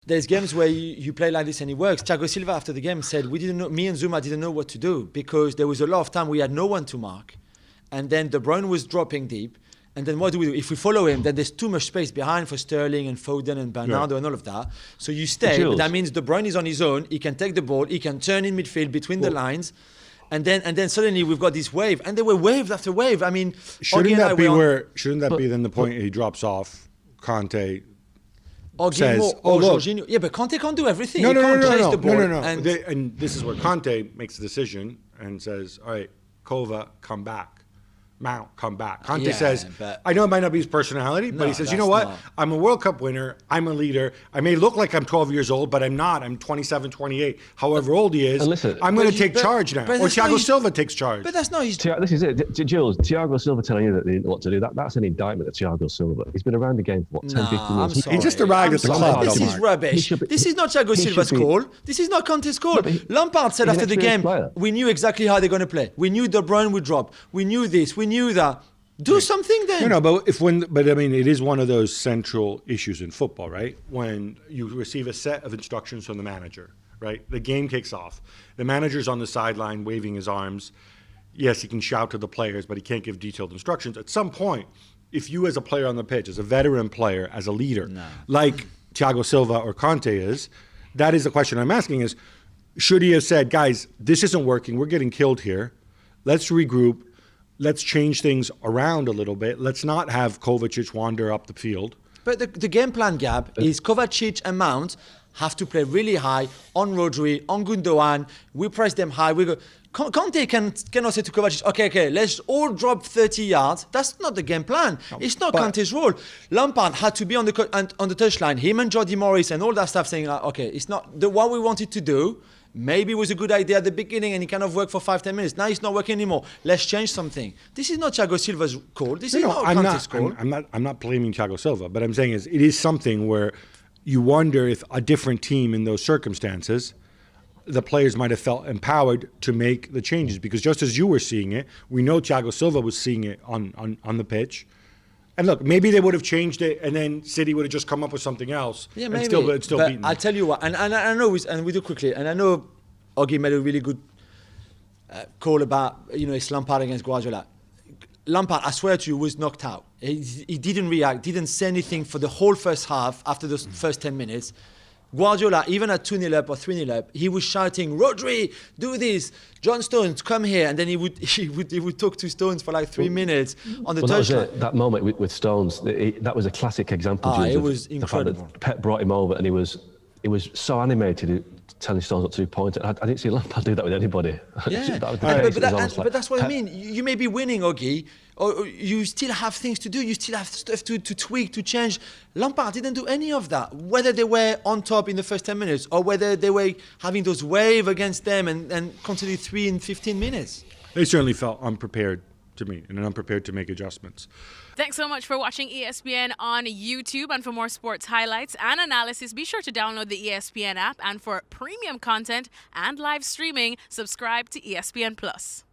There's games where you play like this and it works. Thiago Silva after the game said, me and Zuma didn't know what to do because there was a lot of time we had no one to mark. And then De Bruyne was dropping deep. And then what do we do? If we follow him, then there's too much space behind for Sterling and Foden and Bernardo and all of that. So you stay. But that means De Bruyne is on his own. He can take the ball. He can turn in midfield between the lines. And then suddenly we've got this wave. And there were wave after wave. I mean, shouldn't that be then the point he drops off? Kante says, Jorginho. Yeah, but Kante can't do everything. No. The and this is where Kante makes the decision and says, all right, Kova, come back. Mount, come back. Kante says, I know it might not be his personality, but he says, you know what? I'm a World Cup winner. I'm a leader. I may look like I'm 12 years old, but I'm not. I'm 27, 28. However old he is, I'm going to take charge now. Or Thiago Silva takes charge. But that's not his... This is it. Jules, Thiago Silva telling you that they didn't know what to do, that's an indictment of Thiago Silva. He's been around the game for, 10, 15 years? He's just arrived at the club. This is rubbish. This is not Thiago Silva's call. This is not Kante's call. Lampard said after the game, we knew exactly how they're going to play. We knew De Bruyne would drop. We knew this. We knew that. Do something then. But I mean, it is one of those central issues in football, right? When you receive a set of instructions from the manager, right? The game kicks off. The manager's on the sideline waving his arms. Yes, he can shout to the players, but he can't give detailed instructions. At some point, if you as a player on the pitch, as a veteran player, as a leader, like Thiago Silva or Kante is, that is the question I'm asking is, should he have said, guys, this isn't working. We're getting killed here. Let's regroup. Let's change things around a little bit. Let's not have Kovacic wander up the field. But the game plan, Gab, is Kovacic and Mount have to play really high on Rodri, on Gundogan. We press them high. We go. Kante cannot say to Kovacic, okay, let's all drop 30 yards. That's not the game plan. It's not Kante's role. Lampard had to be on the touchline. Him and Jody Morris and all that stuff saying, okay, it's not what we wanted to do. Maybe it was a good idea at the beginning and it kind of worked for 5-10 minutes. Now it's not working anymore. Let's change something. This is not Thiago Silva's call. This is not Kante's call. I'm not blaming Thiago Silva, but I'm saying it is something where you wonder if a different team in those circumstances, the players might have felt empowered to make the changes. Because just as you were seeing it, we know Thiago Silva was seeing it on the pitch. And look, maybe they would have changed it, and then City would have just come up with something else. Yeah, maybe. And still beaten them. I'll tell you what, and I know, and we do quickly, and I know Oggy made a really good call about, it's Lampard against Guardiola. Lampard, I swear to you, was knocked out. He didn't react, didn't say anything for the whole first half after the first 10 minutes. Guardiola, even at 2-0 up or 3-0 up, he was shouting, Rodri, do this, John Stones, come here. And then he would talk to Stones for like 3 minutes on the touchline. That moment with Stones, that was a classic example. It was incredible. The fact that Pep brought him over and he was so animated telling Stones not to do points. I didn't see Lampard do that with anybody. Yeah, but that's what I mean. You may be winning, Oggy, or you still have things to do. You still have stuff to tweak, to change. Lampard didn't do any of that. Whether they were on top in the first 10 minutes or whether they were having those wave against them and constantly 3 in 15 minutes. They certainly felt unprepared to me and unprepared to make adjustments. Thanks so much for watching ESPN on YouTube. And for more sports highlights and analysis, be sure to download the ESPN app. And for premium content and live streaming, subscribe to ESPN Plus.